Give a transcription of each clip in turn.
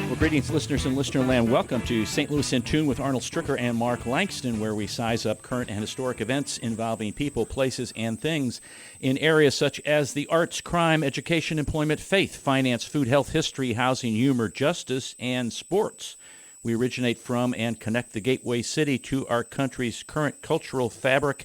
Well, greetings, listeners in listener land. Welcome to St. Louis in Tune with Arnold Stricker and Mark Langston, where we size up current and historic events involving people, places, and things in areas such as the arts, crime, education, employment, faith, finance, food, health, history, housing, humor, justice, and sports. We originate from and connect the gateway city to our country's current cultural fabric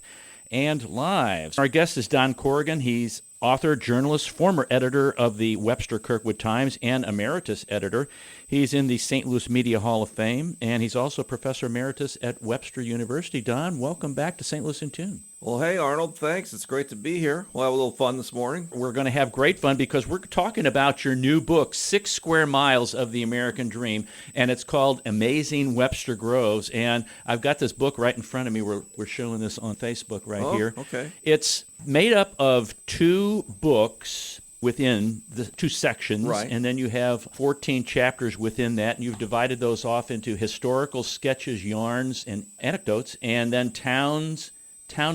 and lives. Our guest is Don Corrigan. He's author, journalist, former editor of the Webster Kirkwood Times, and emeritus editor. He's in the St. Louis Media Hall of Fame, and he's also professor emeritus at Webster University. Don, welcome back to St. Louis in Tune. Well, hey, Arnold, thanks. It's great to be here. We'll have a little fun this morning. We're going to have great fun because we're talking about your new book, 6 Square Miles of the American Dream, and it's called Amazing Webster Groves. And I've got this book right in front of me. We're showing this on Facebook right here. Okay. It's made up of 2 books within the 2 sections, right, and then you have 14 chapters within that, and you've divided those off into historical sketches, yarns, and anecdotes, and then town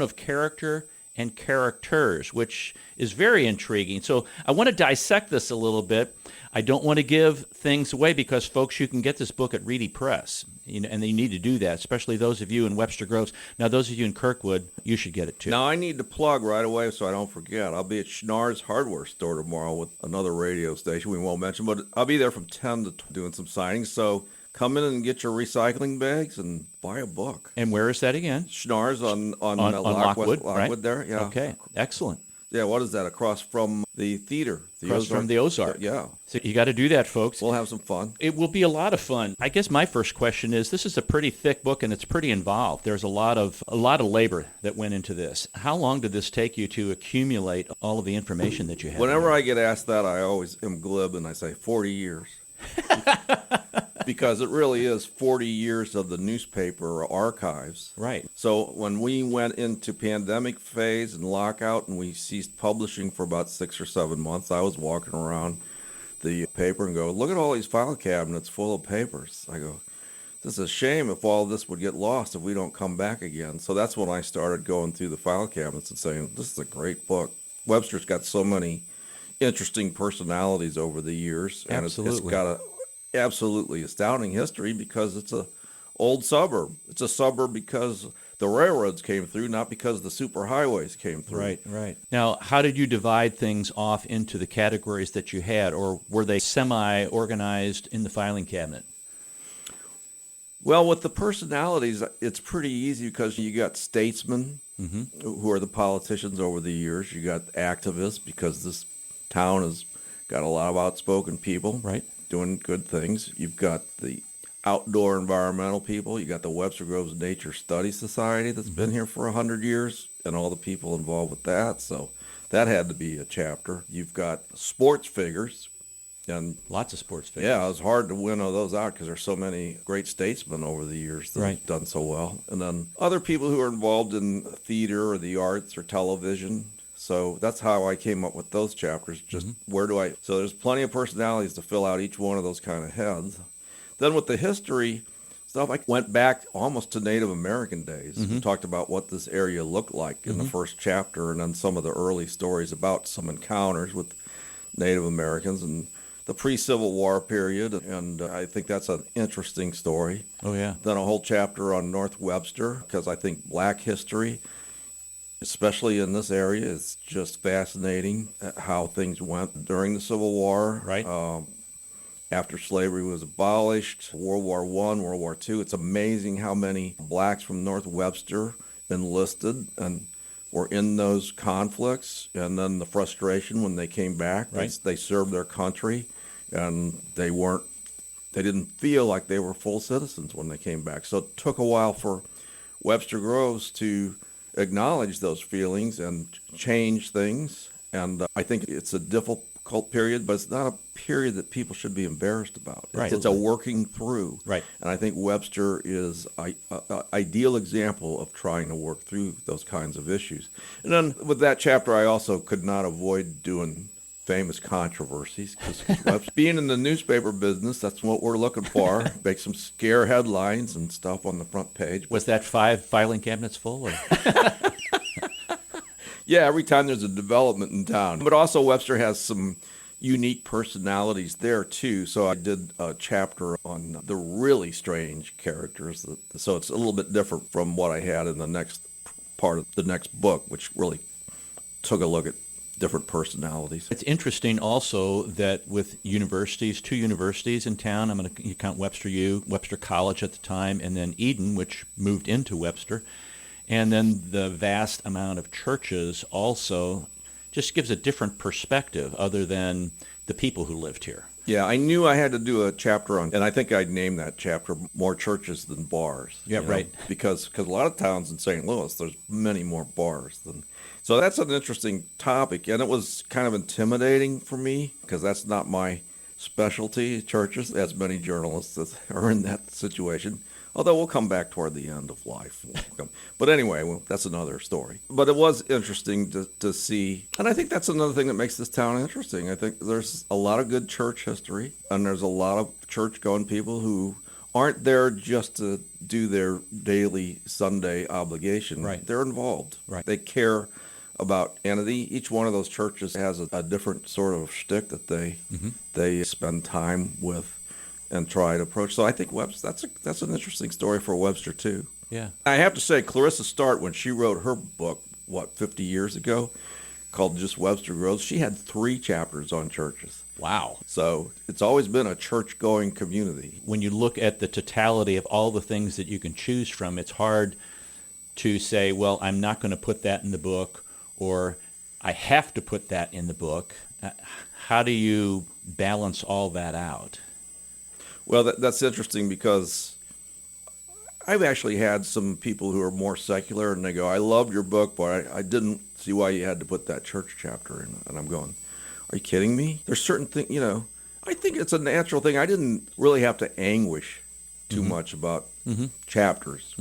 of character and characters, which is very intriguing. So I want to dissect this a little bit. I don't want to give things away because, folks, you can get this book at Reedy Press, and you need to do that, especially those of you in Webster Groves. Now, those of you in Kirkwood, you should get it too. Now, I need to plug right away so I don't forget. I'll be at Schnarr's Hardware Store tomorrow with another radio station we won't mention, but I'll be there from 10 to doing some signings. So come in and get your recycling bags and buy a book. And where is that again? Schnarr's on Lockwood, right? there. Yeah. Okay, excellent. Yeah, what is that? Across from the theater. From the Ozark. Yeah. So you got to do that, folks. We'll have some fun. It will be a lot of fun. I guess my first question is, this is a pretty thick book and it's pretty involved. There's a lot of labor that went into this. How long did this take you to accumulate all of the information that you have? Whenever I get asked that, I always am glib and I say 40 years. Because it really is 40 years of the newspaper archives. Right. So when we went into pandemic phase and lockout and we ceased publishing for about 6 or 7 months, I was walking around the paper and go, look at all these file cabinets full of papers. I go, this is a shame if all this would get lost if we don't come back again. So that's when I started going through the file cabinets and saying, this is a great book. Webster's got so many interesting personalities over the years. And it's got a absolutely astounding history because it's a old suburb. It's a suburb because the railroads came through, not because the superhighways came through. Right. Now, how did you divide things off into the categories that you had, or were they semi-organized in the filing cabinet? Well, with the personalities, it's pretty easy because you got statesmen who are the politicians over the years. You got activists because this town has got a lot of outspoken people. Right. Doing good things. You've got the outdoor environmental people. You got the Webster Groves Nature Study Society that's been here for 100 years and all the people involved with that. So that had to be a chapter. You've got sports figures. And lots of sports figures. Yeah, it was hard to winnow those out because there's so many great statesmen over the years that have done so well. And then other people who are involved in theater or the arts or television. So that's how I came up with those chapters. So there's plenty of personalities to fill out each one of those kind of heads. Then with the history stuff, I went back almost to Native American days and talked about what this area looked like in the first chapter, and then some of the early stories about some encounters with Native Americans and the pre-Civil War period. And I think that's an interesting story. Oh, yeah. Then a whole chapter on North Webster, because I think black history, especially in this area, it's just fascinating how things went during the Civil War. Right. After slavery was abolished, World War I, World War II. It's amazing how many blacks from North Webster enlisted and were in those conflicts. And then the frustration when they came back, they served their country, and they didn't feel like they were full citizens when they came back. So it took a while for Webster Groves to acknowledge those feelings and change things. And I think it's a difficult period, but it's not a period that people should be embarrassed about. Right. It's a working through. Right. And I think Webster is an ideal example of trying to work through those kinds of issues. And then with that chapter, I also could not avoid doing famous controversies, because being in the newspaper business, that's what we're looking for. Make some scare headlines and stuff on the front page. Was that 5 filing cabinets full? Or? Yeah, every time there's a development in town. But also Webster has some unique personalities there too. So I did a chapter on the really strange characters. So it's a little bit different from what I had in the next part of the next book, which really took a look at different personalities. It's interesting also that with universities, two universities in town, I'm going to count Webster U, Webster College at the time, and then Eden, which moved into Webster, and then the vast amount of churches also just gives a different perspective other than the people who lived here. Yeah, I knew I had to do a chapter on, and I think I'd name that chapter "More Churches Than Bars." Yeah, right. Because a lot of towns in St. Louis, there's many more bars than. So that's an interesting topic, and it was kind of intimidating for me because that's not my specialty, churches, as many journalists that are in that situation. Although we'll come back toward the end of life. But anyway, well, that's another story. But it was interesting to see. And I think that's another thing that makes this town interesting. I think there's a lot of good church history, and there's a lot of church-going people who aren't there just to do their daily Sunday obligation. Right. They're involved. Right. They care about entity. Each one of those churches has a different sort of shtick that they spend time with and try to approach. So I think Webster, that's an interesting story for Webster too. Yeah. I have to say, Clarissa Start, when she wrote her book, 50 years ago, called Just Webster Grows, she had 3 chapters on churches. Wow. So it's always been a church-going community. When you look at the totality of all the things that you can choose from, it's hard to say, well, I'm not going to put that in the book, or I have to put that in the book. How do you balance all that out? Well, that's interesting because I've actually had some people who are more secular, and they go, I loved your book, but I didn't see why you had to put that church chapter in. And I'm going, are you kidding me? There's certain things, I think it's a natural thing. I didn't really have to anguish too much about chapters.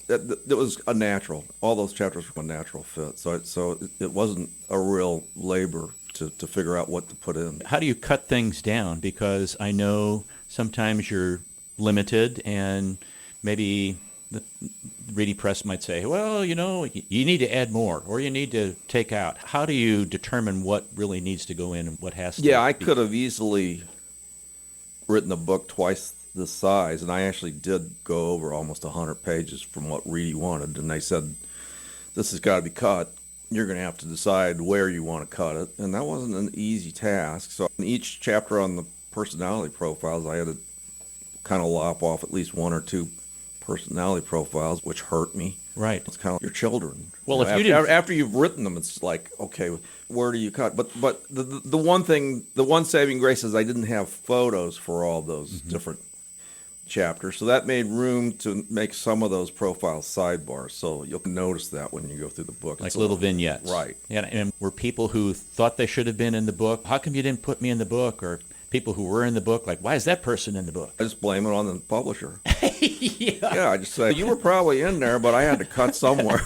That was a natural. All those chapters were a natural fit. So it wasn't a real labor to figure out what to put in. How do you cut things down? Because I know sometimes you're limited, and maybe the Reedy Press might say, well, you need to add more, or you need to take out. How do you determine what really needs to go in and what has to Yeah, I could have easily written a book twice this size, and I actually did go over almost 100 pages from what Reedy wanted, and they said, this has got to be cut. You're going to have to decide where you want to cut it, and that wasn't an easy task. So in each chapter on the personality profiles, I had to kind of lop off at least 1 or 2 personality profiles, which hurt me. Right. It's kind of your children. Well, if you didn't... after you've written them, it's like, okay, where do you cut? But the one thing, the one saving grace is I didn't have photos for all those different chapters, so that made room to make some of those profiles sidebars. So you'll notice that when you go through the book, like little vignettes, right? Yeah, and were people who thought they should have been in the book. How come you didn't put me in the book? Or people who were in the book, like, why is that person in the book? I just blame it on the publisher. Yeah, I just say you were probably in there, but I had to cut somewhere.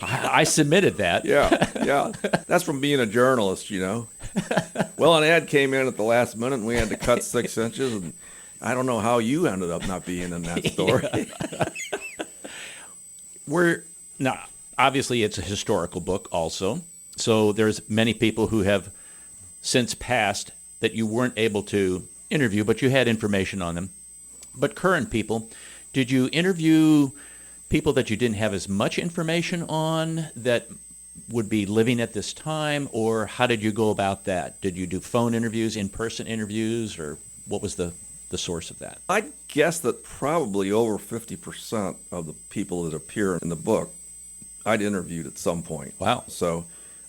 I submitted that. Yeah. That's from being a journalist, Well, an ad came in at the last minute, and we had to cut 6 inches, and I don't know how you ended up not being in that story. Now, obviously, it's a historical book also, so there's many people who have since passed that you weren't able to interview, but you had information on them. But current people, did you interview people that you didn't have as much information on that would be living at this time, or how did you go about that? Did you do phone interviews, in-person interviews, or what was the source of that? I'd guess that probably over 50% of the people that appear in the book I'd interviewed at some point. Wow. So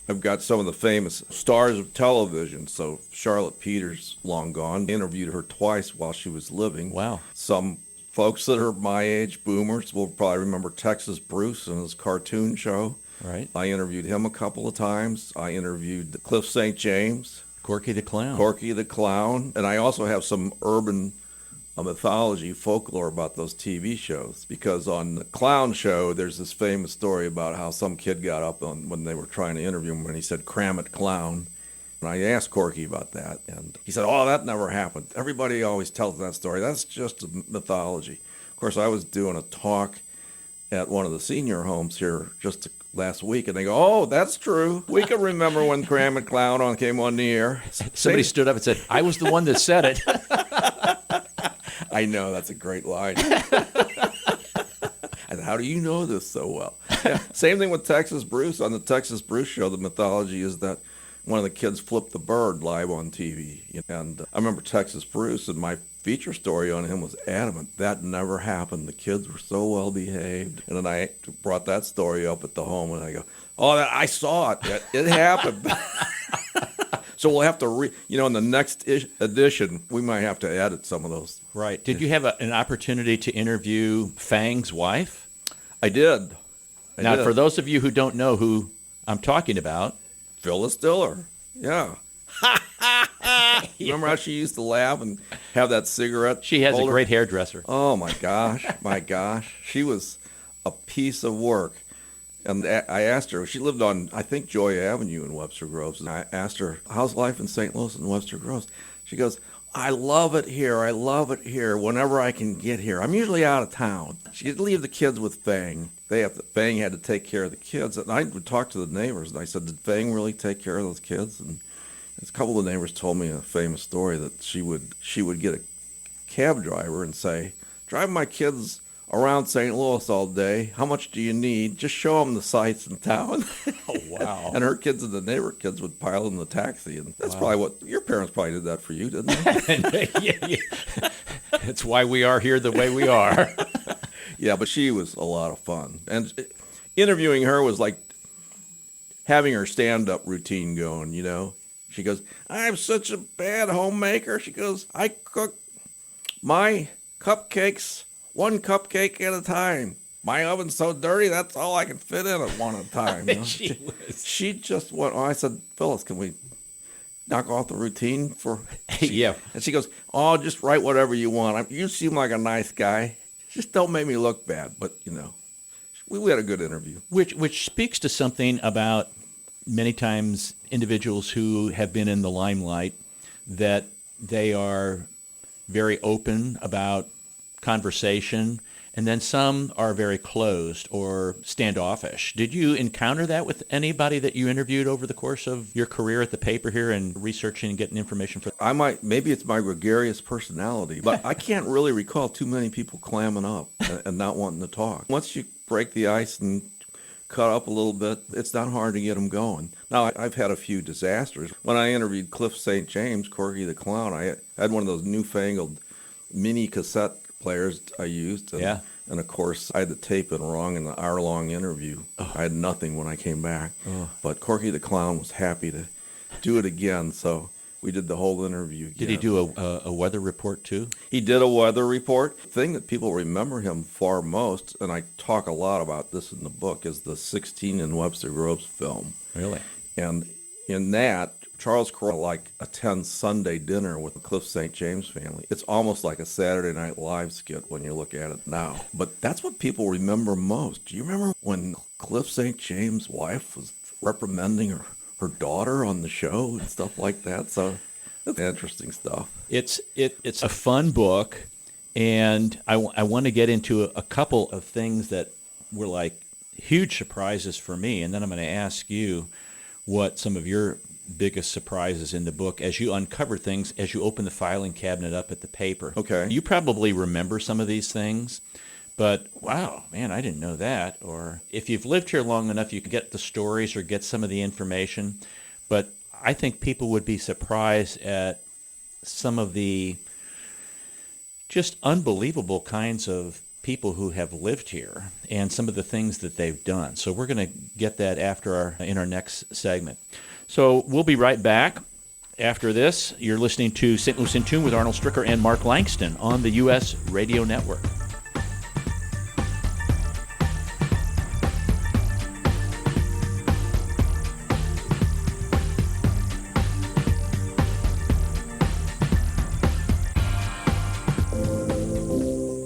I've got some of the famous stars of television. So Charlotte Peters, long gone, interviewed her twice while she was living. Wow. Some folks that are my age, boomers, will probably remember Texas Bruce and his cartoon show. Right. I interviewed him a couple of times. I interviewed Cliff St. James. Corky the Clown. Corky the Clown. And I also have some urban mythology, folklore about those TV shows. Because on the Clown show, there's this famous story about how some kid got up when they were trying to interview him and he said, "Cram it, clown." And I asked Corky about that. And he said, "Oh, that never happened. Everybody always tells that story. That's just a mythology." Of course, I was doing a talk at one of the senior homes here just last week, and they go, "Oh, that's true. We can remember when Cram and Clown came on the air." Somebody stood up and said, "I was the one that said it." I know, that's a great line. And how do you know this so well? Yeah, same thing with Texas Bruce. On the Texas Bruce show, the mythology is that one of the kids flipped the bird live on TV. And I remember Texas Bruce, and my feature story on him was adamant. That never happened. The kids were so well behaved. And then I brought that story up at the home, and I go, "Oh, I saw it. It happened." So we'll have to, in the next edition, we might have to edit some of those. Right. Did you have an opportunity to interview Fang's wife? I did. Now, for those of you who don't know who I'm talking about, Phyllis Diller. Yeah. Remember how she used to laugh and have that cigarette she has holder? a great hairdresser. Oh, my gosh. She was a piece of work. And I asked her, she lived on, I think, Joy Avenue in Webster Groves. And I asked her, "How's life in St. Louis and Webster Groves?" She goes, "I love it here. I love it here whenever I can get here. I'm usually out of town." She'd leave the kids with Fang. Fang had to take care of the kids. And I would talk to the neighbors, and I said, "Did Fang really take care of those kids?" And a couple of the neighbors told me a famous story that she would get a cab driver and say, "Drive my kids around St. Louis all day. How much do you need? Just show them the sights in town." Oh, wow. And her kids and the neighbor kids would pile in the taxi. And that's probably what your parents probably did that for you, didn't they? Yeah. That's why we are here the way we are. Yeah, but she was a lot of fun. And interviewing her was like having her stand-up routine going, She goes, "I'm such a bad homemaker." She goes, "I cook my cupcakes one cupcake at a time. My oven's so dirty, that's all I can fit in at one at a time." She just went, I said, "Phyllis, can we knock off the routine for..." Yeah. And she goes, "Oh, just write whatever you want. You seem like a nice guy. Just don't make me look bad." But, we had a good interview. Which speaks to something about many times individuals who have been in the limelight, that they are very open about conversation, and then some are very closed or standoffish. Did you encounter that with anybody that you interviewed over the course of your career at the paper here and researching and getting information for? Maybe it's my gregarious personality, but I can't really recall too many people clamming up and not wanting to talk. Once you break the ice and cut up a little bit, it's not hard to get them going. Now, I've had a few disasters. When I interviewed Cliff St. James, Corky the Clown, I had one of those newfangled mini cassette players I used. And of course, I had the tape in wrong in the hour-long interview. I had nothing when I came back. But Corky the Clown was happy to do it again, so we did the whole interview again. Did he do a weather report too? He did a weather report. The thing that people remember him for most, and I talk a lot about this in the book, is the 16 in Webster Groves film. Really? And in that, Charles Crow attends Sunday dinner with the Cliff St. James family. It's almost like a Saturday Night Live skit when you look at it now. But that's what people remember most. Do you remember when Cliff St. James' wife was reprimanding her daughter on the show and stuff like that? So that's interesting stuff. It's a fun book, and I want to get into a couple of things that were like huge surprises for me, and then I'm going to ask you what some of your biggest surprises in the book as you uncover things, as you open the filing cabinet up at the paper. Okay. You probably remember some of these things, but wow, man, I didn't know that. Or if you've lived here long enough, you can get the stories or get some of the information. But I think people would be surprised at some of the just unbelievable kinds of people who have lived here and some of the things that they've done. So we're going to get that in our next segment. So we'll be right back after this. You're listening to St. Louis in Tune with Arnold Stricker and Mark Langston on the U.S. Radio Network.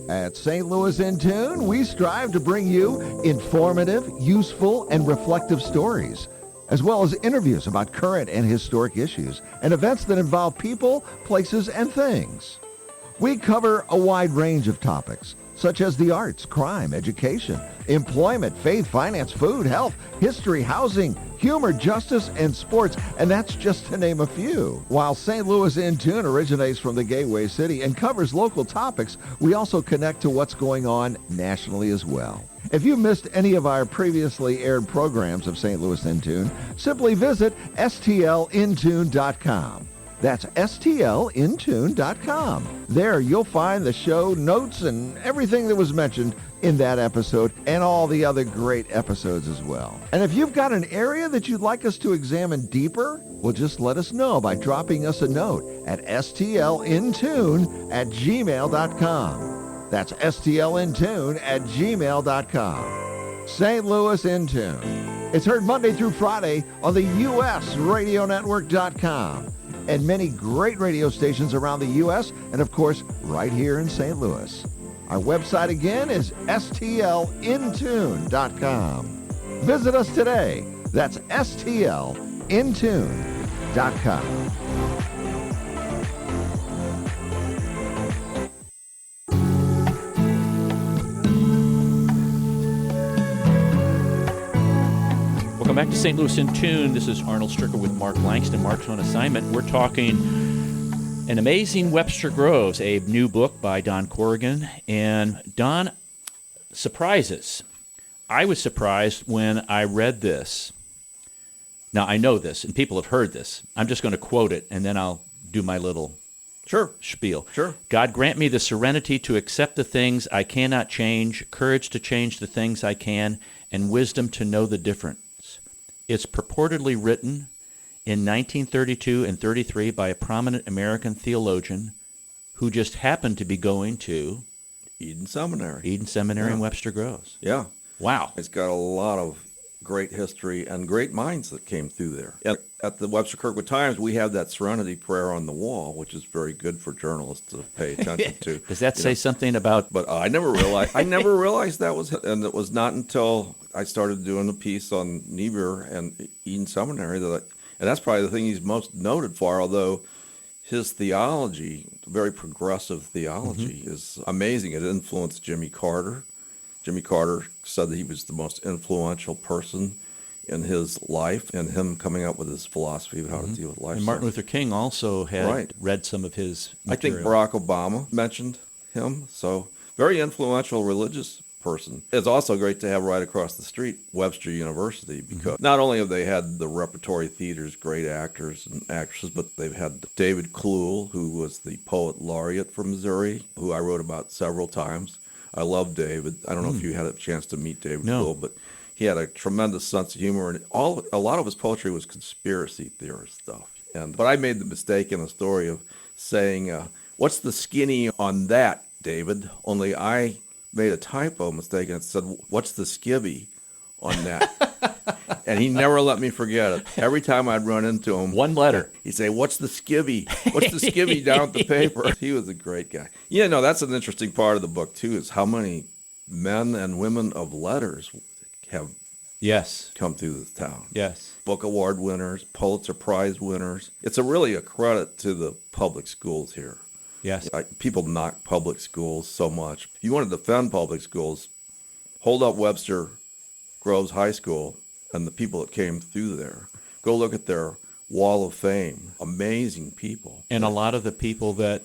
At St. Louis in Tune, we strive to bring you informative, useful, and reflective stories, as well as interviews about current and historic issues and events that involve people, places, and things. We cover a wide range of topics, such as the arts, crime, education, employment, faith, finance, food, health, history, housing, humor, justice, and sports, and that's just to name a few. While St. Louis in Tune originates from the Gateway City and covers local topics, we also connect to what's going on nationally as well. If you missed any of our previously aired programs of St. Louis in Tune, simply visit stlintune.com. That's stlintune.com. There you'll find the show notes and everything that was mentioned in that episode and all the other great episodes as well. And if you've got an area that you'd like us to examine deeper, well, just let us know by dropping us a note at stlintune@gmail.com. That's stlintune@gmail.com. St. Louis in Tune. It's heard Monday through Friday on the USRadioNetwork.com and many great radio stations around the U.S. and, of course, right here in St. Louis. Our website again is stlintune.com. Visit us today. That's stlintune.com. Welcome back to St. Louis in Tune. This is Arnold Stricker with Mark Langston. Mark's on assignment. We're talking An Amazing Webster Groves, a new book by Don Corrigan. And Don, surprises. I was surprised when I read this. Now, I know this, and people have heard this. I'm just going to quote it, and then I'll do my little spiel. Sure. God grant me the serenity to accept the things I cannot change, courage to change the things I can, and wisdom to know the difference. It's purportedly written in 1932 and 33 by a prominent American theologian who just happened to be going to Eden Seminary. In Webster Groves. Yeah. Wow. It's got a lot of great history and great minds that came through there. At the Webster Kirkwood Times, we have that Serenity Prayer on the wall, which is very good for journalists to pay attention to. Does that say something about... But I never realized that was, and it was not until I started doing a piece on Niebuhr and Eden Seminary and that's probably the thing he's most noted for, although his theology, very progressive theology, is amazing. It influenced Jimmy Carter. Jimmy Carter said that he was the most influential person in his life, and him coming up with his philosophy of how to deal with life. And Martin Luther King also had read some of his material. I think Barack Obama mentioned him, so very influential religious person. It's also great to have right across the street Webster University, because not only have they had the repertory theaters, great actors and actresses, but they've had David Kluhl, who was the poet laureate from Missouri, who I wrote about several times. I love David. I don't know if you had a chance to meet David Kluhl, but he had a tremendous sense of humor, and a lot of his poetry was conspiracy theorist stuff. But I made the mistake in the story of saying, "What's the skinny on that, David?" Only I made a typo mistake and it said, "What's the skivvy on that?" And he never let me forget it. Every time I'd run into him, one letter, he'd say, "What's the skivvy? What's the skivvy down at the paper?" He was a great guy. Yeah, no, that's an interesting part of the book too, is how many men and women of letters have come through this town. Yes. Book Award winners, Pulitzer Prize winners. It's really a credit to the public schools here. Yes. People knock public schools so much. If you want to defend public schools, hold up Webster Groves High School and the people that came through there. Go look at their Wall of Fame. Amazing people. And a lot of the people that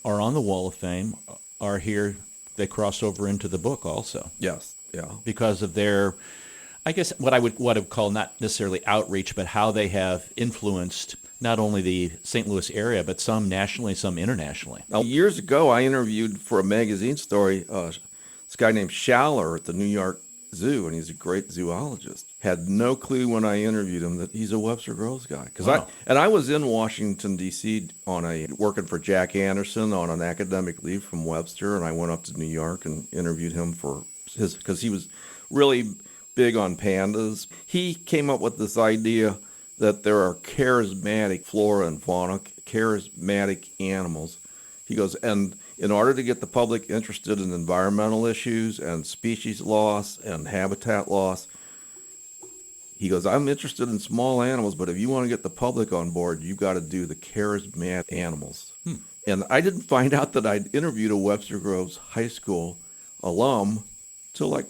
are on the Wall of Fame are here. They cross over into the book also. Yes, yeah. Because of their, I guess, what I would call not necessarily outreach, but how they have influenced not only the St. Louis area, but some nationally, some internationally. Now, years ago, I interviewed for a magazine story this guy named Schaller at the New York Zoo, and he's a great zoologist. Had no clue when I interviewed him that he's a Webster Groves guy. I was in Washington, D.C. working for Jack Anderson on an academic leave from Webster, and I went up to New York and interviewed him because he was really big on pandas. He came up with this idea that there are charismatic flora and fauna, charismatic animals. He goes, and in order to get the public interested in environmental issues and species loss and habitat loss, he goes, I'm interested in small animals, but if you want to get the public on board, you've got to do the charismatic animals. And I didn't find out that I'd interviewed a Webster Groves High School alum till like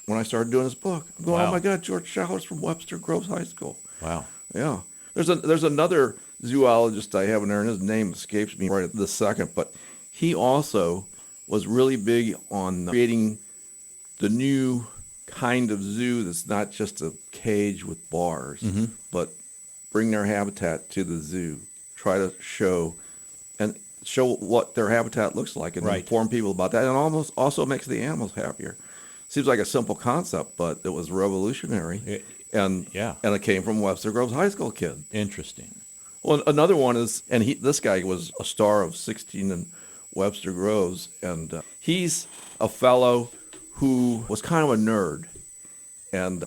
when I started doing this book. I'm going, Wow. oh my God, George Schauer's from Webster Groves High School. Wow. Yeah. There's another zoologist I have in there, and his name escapes me right at this second, but he also was really big on creating the new kind of zoo that's not just a cage with bars, but bring their habitat to the zoo, try to show what their habitat looks like and Right. inform people about that, and almost also makes the animals happier. Seems like a simple concept, but it was revolutionary. And it came from Webster Groves High School kid. Interesting. Well, another one is, and this guy was a star of 16 in Webster Groves, and he's a fellow who was kind of a nerd, and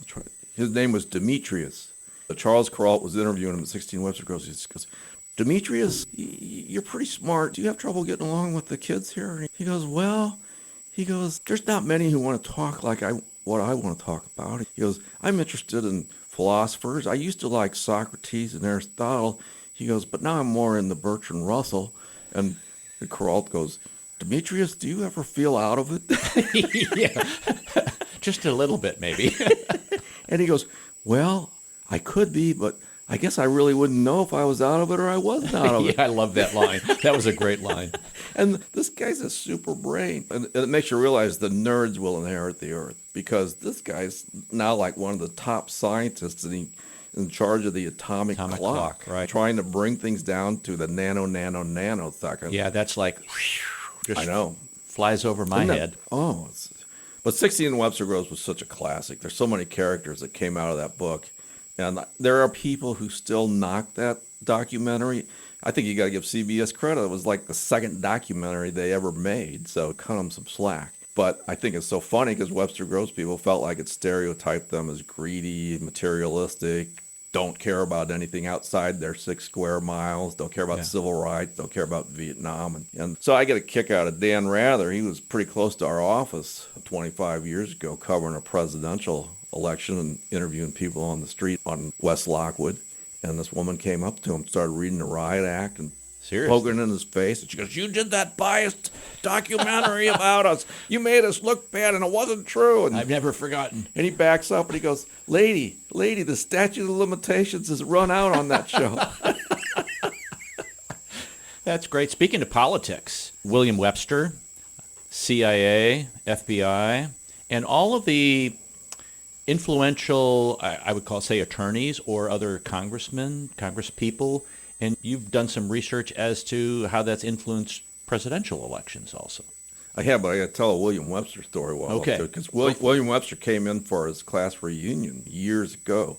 his name was Demetrius. Charles Kuralt was interviewing him at 16 Webster Groves. He goes, Demetrius, you're pretty smart. Do you have trouble getting along with the kids here? And he goes, well, there's not many who want to talk like what I want to talk about. He goes, I'm interested in philosophers. I used to like Socrates and Aristotle. He goes, but now I'm more in the Bertrand Russell. And Kuralt goes, Demetrius, do you ever feel out of it? Yeah. Just a little bit, maybe. And he goes, well, I could be, but I guess I really wouldn't know if I was out of it or I wasn't out of it. Yeah, I love that line. That was a great line. And this guy's a super brain. And it makes you realize the nerds will inherit the earth, because this guy's now like one of the top scientists in charge of the atomic clock, right? Trying to bring things down to the nanosecond. Yeah, that's like, just I know. flies over my head. But 16 Webster Groves was such a classic. There's so many characters that came out of that book. And there are people who still knock that documentary. I think you got to give CBS credit. It was like the second documentary they ever made, so cut them some slack. But I think it's so funny because Webster Groves people felt like it stereotyped them as greedy, materialistic, don't care about anything outside their 6 square miles, don't care about civil rights, don't care about Vietnam. And so I get a kick out of Dan Rather. He was pretty close to our office 25 years ago covering a presidential election and interviewing people on the street on West Lockwood. And this woman came up to him, started reading the Riot Act and poking in his face. And she goes, you did that biased documentary about us. You made us look bad, and it wasn't true. And I've never forgotten. And he backs up and he goes, lady, the statute of limitations has run out on that show. That's great. Speaking of politics, William Webster, CIA, FBI, and all of the influential, I would call, say, attorneys or other congresspeople, and you've done some research as to how that's influenced presidential elections also. I have, but I got to tell a William Webster story while Okay. Because William Webster came in for his class reunion years ago,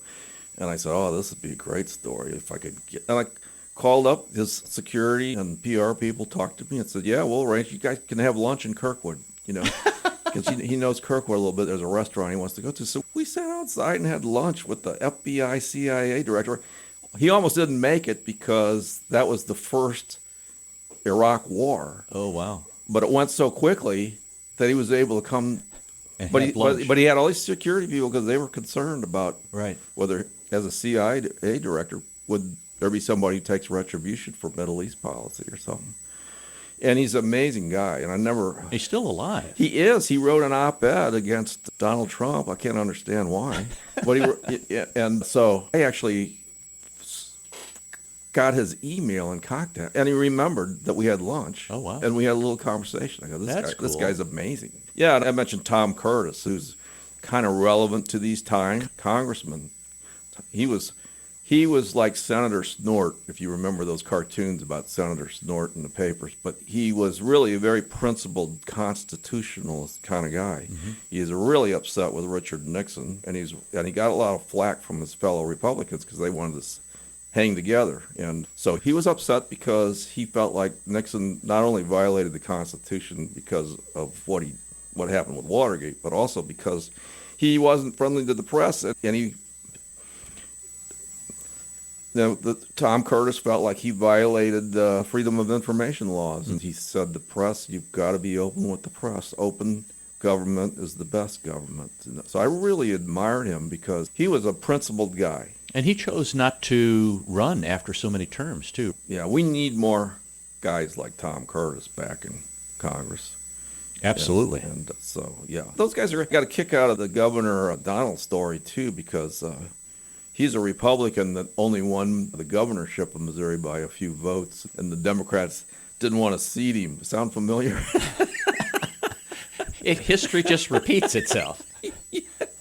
and I said, oh, this would be a great story if I could get... And I called up his security and PR people, talked to me and said, yeah, we'll arrange. You guys can have lunch in Kirkwood, because he knows Kirkwood a little bit. There's a restaurant he wants to go to. So we sat outside and had lunch with the FBI CIA director. He almost didn't make it because that was the first Iraq war. Oh, wow. But it went so quickly that he was able to come. But he had all these security people because they were concerned about whether, as a CIA director, would there be somebody who takes retribution for Middle East policy or something. And he's an amazing guy, and He's still alive. He is. He wrote an op-ed against Donald Trump. I can't understand why. But and so I actually got his email and contact, and he remembered that we had lunch. Oh, wow. And we had a little conversation. I go, this cool. guy's amazing. Yeah, and I mentioned Tom Curtis, who's kind of relevant to these times. Congressman. He was like Senator Snort, if you remember those cartoons about Senator Snort in the papers. But he was really a very principled constitutionalist kind of guy. Mm-hmm. He is really upset with Richard Nixon, and he got a lot of flack from his fellow Republicans because they wanted to hang together. And so he was upset because he felt like Nixon not only violated the Constitution because of what happened with Watergate, but also because he wasn't friendly to the press, and he... Tom Curtis felt like he violated freedom of information laws, and he said the press, you've got to be open with the press. Open government is the best government. And so I really admired him because he was a principled guy. And he chose not to run after so many terms, too. Yeah, we need more guys like Tom Curtis back in Congress. Absolutely. And so, yeah. Those guys got a kick out of the Governor Donald story, too, because he's a Republican that only won the governorship of Missouri by a few votes, and the Democrats didn't want to seat him. Sound familiar? History just repeats itself.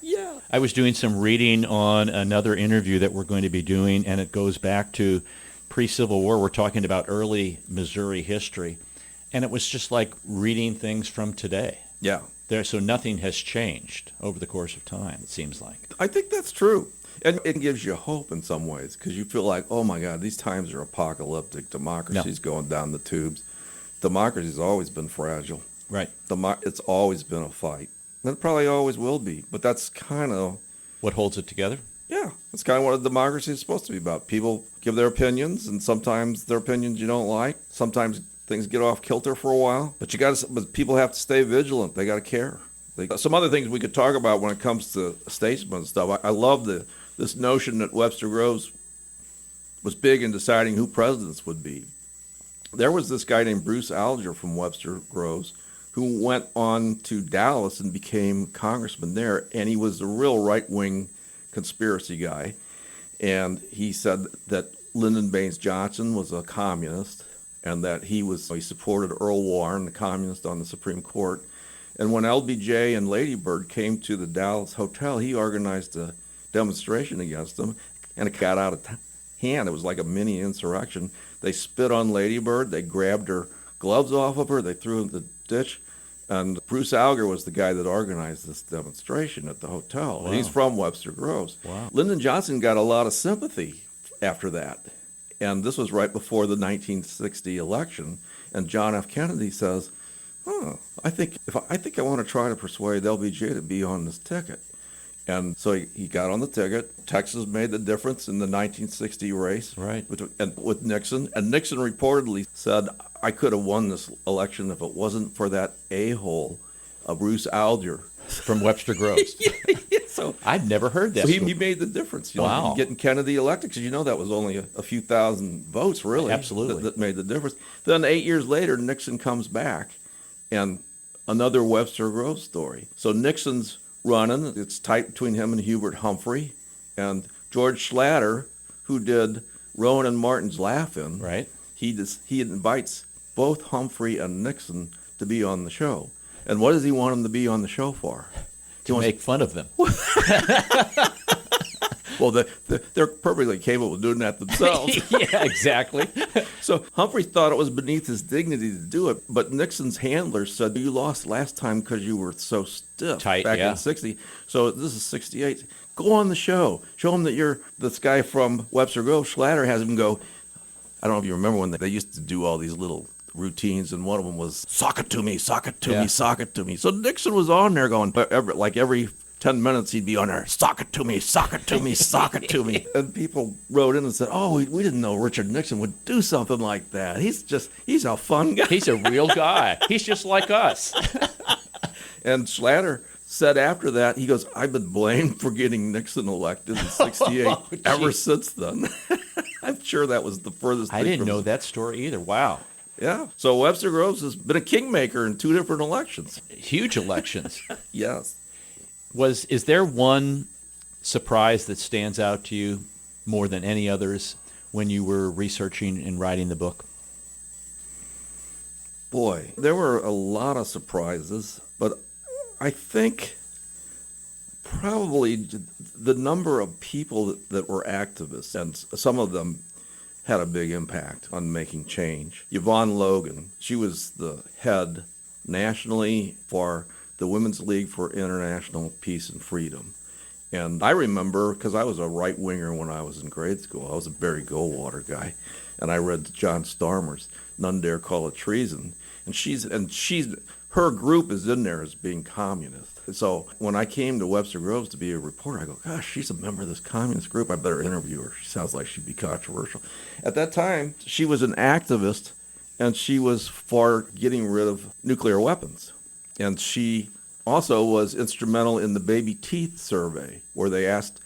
Yeah. I was doing some reading on another interview that we're going to be doing, and it goes back to pre-Civil War. We're talking about early Missouri history, and it was just like reading things from today. Yeah. So nothing has changed over the course of time, it seems like. I think that's true. And it gives you hope in some ways, because you feel like, oh, my God, these times are apocalyptic. Democracy's going down the tubes. Democracy's always been fragile. Right. It's always been a fight. And it probably always will be. But that's kind of... What holds it together? Yeah, that's kind of what a democracy is supposed to be about. People give their opinions, and sometimes their opinions you don't like. Sometimes things get off kilter for a while. But but people have to stay vigilant. They got to care. Some other things we could talk about when it comes to statesmen and stuff. I love this notion that Webster Groves was big in deciding who presidents would be. There was this guy named Bruce Alger from Webster Groves who went on to Dallas and became congressman there, and he was a real right-wing conspiracy guy. And he said that Lyndon Baines Johnson was a communist, and that he supported Earl Warren, the communist, on the Supreme Court. And when LBJ and Lady Bird came to the Dallas hotel, he organized a demonstration against them, and it got out of hand. It was like a mini insurrection. They spit on Lady Bird. They grabbed her gloves off of her. They threw her in the ditch. And Bruce Alger was the guy that organized this demonstration at the hotel. Wow. He's from Webster Groves. Wow. Lyndon Johnson got a lot of sympathy after that. And this was right before the 1960 election. And John F. Kennedy says, I think I want to try to persuade LBJ to be on this ticket. And so he got on the ticket. Texas made the difference in the 1960 race, Right. with Nixon. And Nixon reportedly said, I could have won this election if it wasn't for that a-hole, Bruce Alger. From Webster Groves. So I'd never heard that. he made the difference. Wow. Getting Kennedy elected, because that was only a few thousand votes, really. Absolutely. That made the difference. Then 8 years later, Nixon comes back, and another Webster Groves story. So Nixon's running. It's tight between him and Hubert Humphrey. And George Schlatter, who did Rowan and Martin's Laugh-In, Right. he invites both Humphrey and Nixon to be on the show. And what does he want them to be on the show for? To make fun of them. Well, they're perfectly capable of doing that themselves. Yeah, exactly. So Humphrey thought it was beneath his dignity to do it, but Nixon's handler said, you lost last time because you were so stiff Tight, back yeah. in 60. So this is 68. Go on the show. Show him that you're this guy from Webster Grove. Schlatter has him go, I don't know if you remember when they used to do all these little routines, and one of them was, sock it to me, sock it to Yeah. me, sock it to me. So Nixon was on there going, every 10 minutes he'd be on there, sock it to me, sock it to me, sock it to me. And people wrote in and said, we didn't know Richard Nixon would do something like that. He's a fun guy. He's a real guy. He's just like us. And Schlatter said after that, he goes, I've been blamed for getting Nixon elected in 68 ever since then. I'm sure that was the furthest I thing didn't from know that story either. Wow. Yeah. So Webster Groves has been a kingmaker in 2 different elections. Huge elections. Yes. Is there one surprise that stands out to you more than any others when you were researching and writing the book? Boy, there were a lot of surprises, but I think probably the number of people that were activists, and some of them had a big impact on making change. Yvonne Logan, she was the head nationally for the Women's League for International Peace and Freedom. And I remember, because I was a right-winger when I was in grade school, I was a Barry Goldwater guy, and I read John Starmer's None Dare Call It Treason. And her group is in there as being communist. So when I came to Webster Groves to be a reporter, I go, gosh, she's a member of this communist group. I better interview her. She sounds like she'd be controversial. At that time, she was an activist, and she was for getting rid of nuclear weapons. And she also was instrumental in the baby teeth survey, where they asked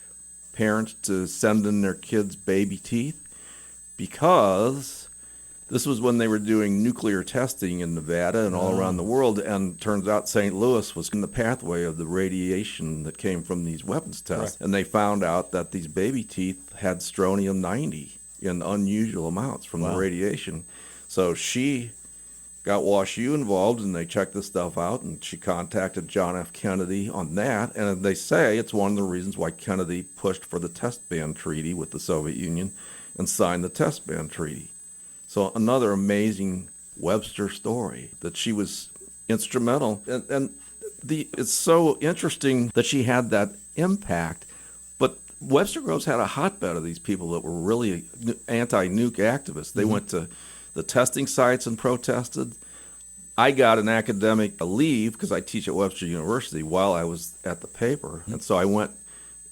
parents to send in their kids' baby teeth because This was when they were doing nuclear testing in Nevada and all around the world, and turns out St. Louis was in the pathway of the radiation that came from these weapons tests. Correct. And they found out that these baby teeth had strontium-90 in unusual amounts from the radiation. So she got WashU involved, and they checked this stuff out, and she contacted John F. Kennedy on that. And they say it's one of the reasons why Kennedy pushed for the test ban treaty with the Soviet Union and signed the test ban treaty. So another amazing Webster story that she was instrumental. And it's so interesting that she had that impact. But Webster Groves had a hotbed of these people that were really anti-nuke activists. They went to the testing sites and protested. I got an academic leave because I teach at Webster University while I was at the paper. And so I went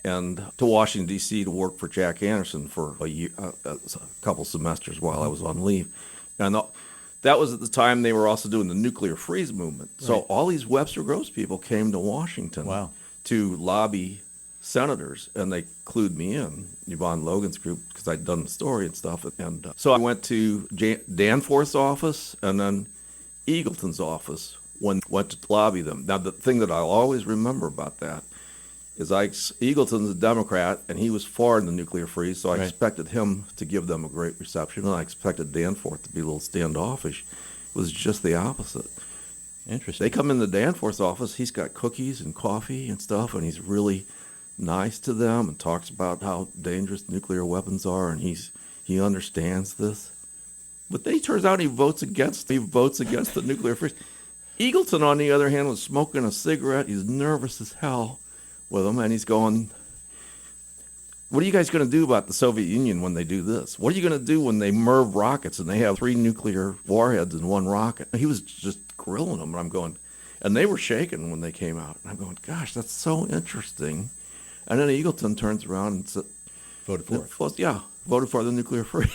to Washington, D.C. to work for Jack Anderson for a couple semesters while I was on leave. And that was at the time they were also doing the nuclear freeze movement. So all these Webster Groves people came to Washington to lobby senators, and they clued me in, Yvonne Logan's group, because I'd done the story and stuff. And so I went to Danforth's office and then Eagleton's office went to lobby them. Now, the thing that I'll always remember about that is Eagleton's a Democrat, and he was for the nuclear freeze, so I expected him to give them a great reception, and I expected Danforth to be a little standoffish. It was just the opposite. Interesting. They come in the Danforth's office, he's got cookies and coffee and stuff, and he's really nice to them and talks about how dangerous nuclear weapons are, and he understands this. But then he turns out he votes against the nuclear freeze. Eagleton, on the other hand, was smoking a cigarette. He's nervous as hell with him, and he's going, what are you guys going to do about the Soviet Union when they do this? What are you going to do when they MIRV rockets and they have 3 nuclear warheads in one rocket? He was just grilling them, and I'm going, and they were shaking when they came out. And I'm going, gosh, that's so interesting. And then Eagleton turns around and said, voted for it. Yeah, voted for the nuclear free.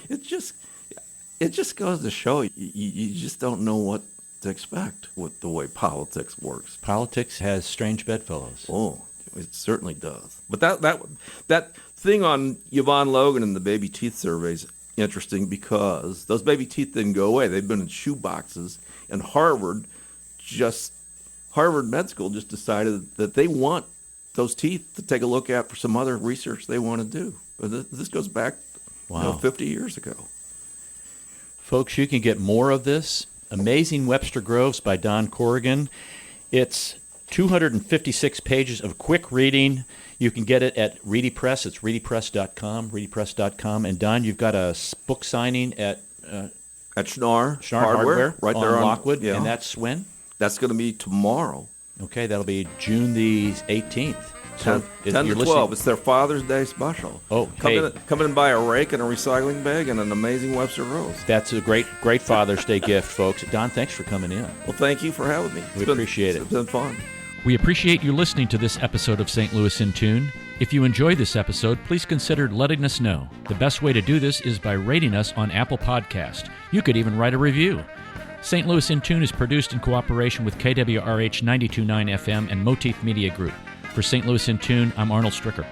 It just goes to show you just don't know what to expect with the way politics works. Politics has strange bedfellows. Oh, it certainly does. But that thing on Yvonne Logan and the baby teeth survey is interesting because those baby teeth didn't go away. They've been in shoe boxes, and Harvard Med School just decided that they want those teeth to take a look at for some other research they want to do. But this goes back 50 years ago. Folks, you can get more of this. Amazing Webster Groves by Don Corrigan. It's 256 pages of quick reading. You can get it at Reedy Press. It's reedypress.com. And Don, you've got a book signing at Schnarr Hardware right there on Lockwood. Yeah. And that's when? That's going to be tomorrow. Okay, that'll be June the 18th. So 10 to 12. It's their Father's Day special. Oh, come in and buy a rake and a recycling bag and an amazing Webster Groves. That's a great Father's Day gift, folks. Don, thanks for coming in. Well, thank you for having me. We appreciate it. It's been fun. We appreciate you listening to this episode of St. Louis in Tune. If you enjoyed this episode, please consider letting us know. The best way to do this is by rating us on Apple Podcast. You could even write a review. St. Louis in Tune is produced in cooperation with KWRH 92.9 FM and Motif Media Group. For St. Louis in Tune, I'm Arnold Stricker.